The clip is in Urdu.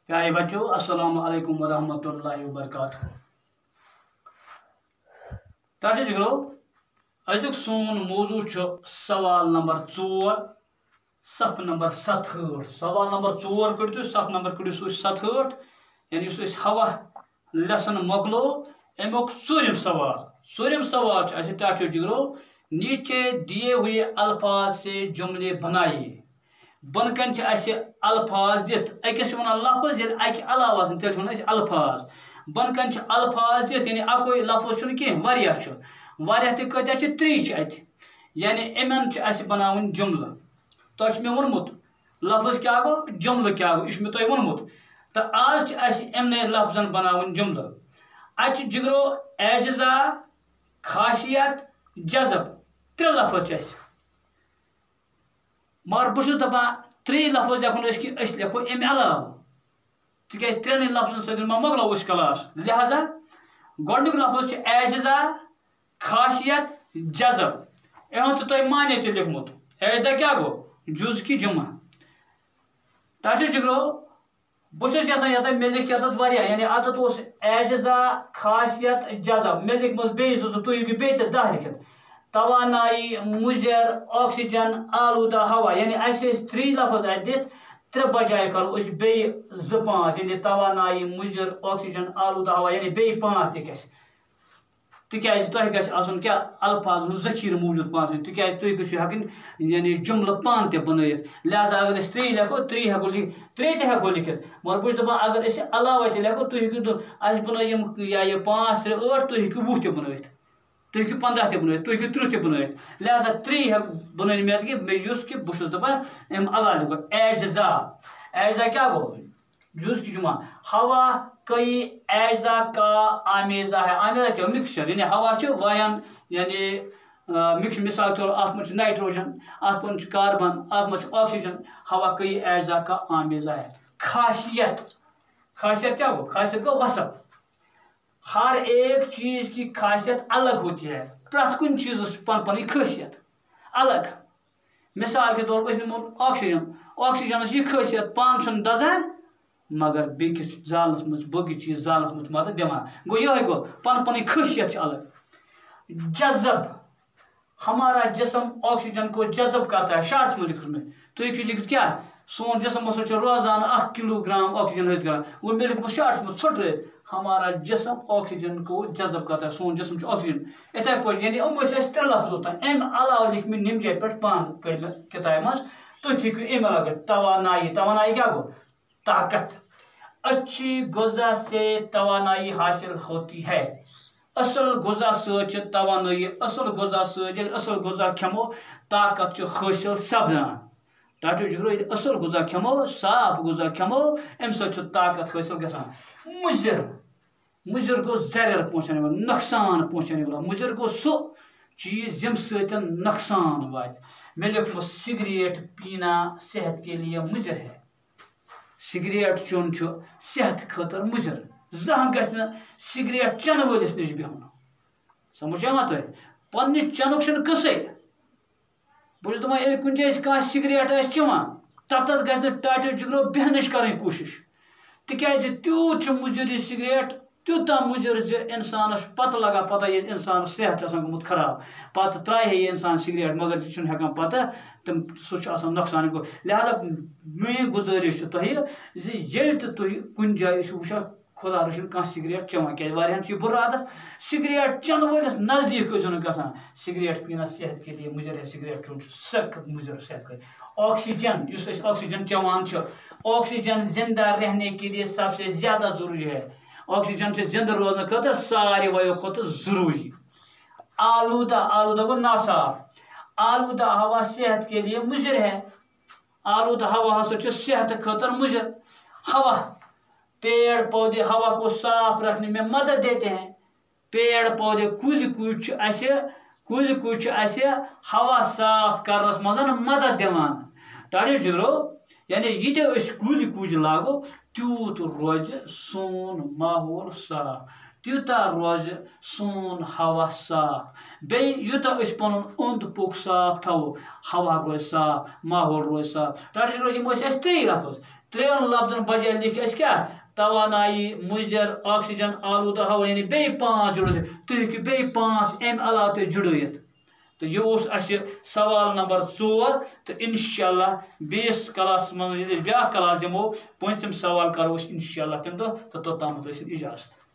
پیارے بچوں السلام علیکم ورحمۃ اللہ وبرکاتہ تاجہ جگرو ازیک سون موضوع سوال نمبر 4 صف نمبر 67 سوال نمبر 4 کڑو صف نمبر کڑو 67 یعنی اس ہوا لیسن مکلو امیک ژوٗرِم سوال ٹاٹو جگرو نیچے دیے ہوئے الفاظ سے جملے بنائیے بن کن الفاظ دت اکس لفظ یعنی اکہ علاوہ تیل الفاظ بن کن الفاظ دت یعنی اکوئی لفظ واریاہ تہ کتیا 3 ات یعنی امن بناون جملہ تہ مے ونمت لفظ کیا گو جملہ کیا گو یہ تہ ونمت تو آج امنے لفظن بناون جملہ ات جگرو اعجزا خاصیت جذب 3 لفظ مگر بہت دپان 3 لفظ لکھو امہ علاوہ تک 3 لفظن ست مکلو کلاس لہذا گۄڈنیُک لفظ اعجزا خاصیت جذب یہ تہ معنی تہ لیکھمت اعجزا کیا گو جز کی جمع ٹاٹو جگرو بہت یژھان مے لکھ یعنی اتھ اعجزا خاصیت جذب مے لیکھمت بیٚیہِ زٕ تُہۍ ہیٚکِو بیٚیہِ تہِ 10 لکھِتھ توانائی مضر آکسیجن آلودہ ہوا یعنی 3 لفظ دت 3 بجائے کرو بیٚیہِ 2 5 یعنی توانائی مضر آکسیجن آلودہ ہوا یعنی بیٚیہِ 5 تہ گژھِ تکیازِ تۄہہِ گژھِ آسُن کیا الفاظ ہُنٛد ذخیرٕ موجود 5 تکیازِ تُہۍ گٔژھِو ہٮ۪کٕنۍ یعنی جملہٕ پانہٕ تہِ بنٲیِتھ لہذا اگر 3 لیکھو 3 ہٮ۪کو تہِ ہٮ۪کو لیکھِتھ مگر بہٕ چھُس دپان اگر علاوہ تہِ لیکھو تُہۍ ہیٚکِو بنٲیِو یِم یہ 5 3 8 تُہۍ ہیٚکِو 20 تہِ بنٲیِتھ تُہۍ ہیٚکِو 15 تہِ بنٲیِتھ تُہۍ ہیٚکِو 30 تہِ بنٲیِتھ لہذا 3 بنٲیِن مےٚ کہ یُس کہ بہٕ چھُس دپان امہِ علاوٕ لیکھو اعجزا کیا گو جز کی جمع ہوا کئی اعجزا کا آمیزہ ہے آمیزہ کیا مکسچر یعنی ہوا واریاہن یعنی مکس مثال طور ات من نائٹروجن ات من کاربن ات من آکسیجن ہوا کئی اعجزا کا آمیزہ ہے خاصیت کیا گو خاصیت گو وصف ہر ایک چیز کی خاصیت الگ ہوتی ہے پرت کن چیز پن خاصیت الگ مثال کے طور پر آکسیجنس یہ خاصیت پان چھن دزان مگر بیکس زالس مجھ بگی چیز زالس مجھ مدد دِوان گو یہ گو پن خاصیت الگ جذب ہمارا جسم آکسیجن کو جذب کرتا ہے شارٹس میں لکھ تو لکھ کیا سون جسم روزانہ 1 کلو گرام آکسیجن حاصل کران وہ میں لکھ شارٹس میں ژھوٹ ہمارا جسم آکسیجن کو جذب کرتا ہے سون جسم آکسیجن اتھے پہ یعنی 3 لفظ اوتان ام علاوہ لکھ میں نم جائے پہ پان کتاب مز تھی ہیٚکِو ام علاوہ توانائی کیا گو طاقت اچھی غذا سے توانائی حاصل ہوتی ہے اصل غذا ست توانائی اصل غذا اصل غذا کھمو طاقت حاصل سپدان ٹاٹو جگرو اصل غذا کھمو صاف غذا کھمو ام سچ طاقت حاصل گژھان مضر گو ضرر پہنچانے والا نقصان پہنچانے والا مضر گو سو چیز یم سۭتۍ نقصان وات میں لکھو سگریٹ پینا صحت کے لیے مضر ہے سگریٹ چون صحت خاطر مضر زہن گژھِ نہٕ سگریٹ چنہٕ وٲلِس نِش بِہُن سمجھ آوا تۄہہِ پننہِ چنُک چھُنہٕ قٕصے بہٕ چھُس دپان ییٚلہِ کُنہِ جایہِ کانٛہہ سگریٹ آسہِ چٮ۪وان تتٮ۪تھ گژھِ نہٕ ٹاٹو جگرو بیہنٕچ کرٕنۍ کوٗشش تِکیازِ تیوٗت چھُ مُضِر یہِ سگریٹ تیوٗتاہ مُضِر زِ انسانس پتہ لگان پتہ ییٚلہِ انسانس صحت چھُ آسان گوٚمُت خراب پتہٕ ترٛایہِ ہے یہِ انسان سگریٹ مگر یہِ چھُنہٕ ہٮ۪کان پتہ تِم سُہ چھُ آسان نۄقصان گوٚو لہذا میٲنۍ گُزٲرِش چھِ تۄہہِ زِ ییٚلہِ تہِ تُہۍ کُنہِ جایہِ ٲسِو وٕچھان خۄدا رٔچھِنۍ کانٛہہ سگریٹ چٮ۪وان کیازِ واریاہن چھُ یہِ بُرٕ عادت سگریٹ چٮ۪نہٕ وٲلِس نزدیٖک ٲسۍزیو نہٕ گژھان سگریٹ پینا صحت کے لیے مضر ہے سگریٹ چون چھُ سخت مضر صحت کے آکسیجن یُس أسۍ آکسیجن چٮ۪وان چھِ آکسیجن زندہ رہنے کے لیے سب سے زیادہ ضروری ہے آکسیجن سے زندہ روزنے خاطر سارے وایو کھۄتہٕ ضروری آلودہ گو ناصاف آلودہ ہوا صحت کے لیے مضر ہے آلودہ ہوا ہسا چھُ صحت خاطر مضر ہوا پیڑ پودے ہوا کو صاف رکھنے میں مدد دیتے ہیں پیڑ پودے کُلۍ کُلۍ چھِ اَسہِ ہوا صاف کرنس منٛز مدد دِوان ٹاٹو جگرو یعنی ییٖتیاہ أسۍ کُلۍ کُجۍ لاگو تیوٗت روزِ سون ماحول صاف تیوٗتاہ روزِ سون ہوا صاف بیٚیہِ یوٗتاہ أسۍ پنُن اوٚنٛد پوٚک صاف تھاوو ہوا روزِ صاف ماحول روزِ صاف ٹاٹو جگرو یِم ٲسۍ اَسہِ 3 لفظ 3 لفظن بجائے لکھ اس کیا توانائی مضر آکسیجن آلودہ ہوا یعنی بی 5 جڑ تھی ہیکو بی 5 ام علاوہ تھی جڑت تو یہ اس سوال نمبر 4 تو انشاءاللہ بیس کلاس من بیا کلاس دمو 5م سوال کرو انشاءاللہ تم دہ تو توتام اجازت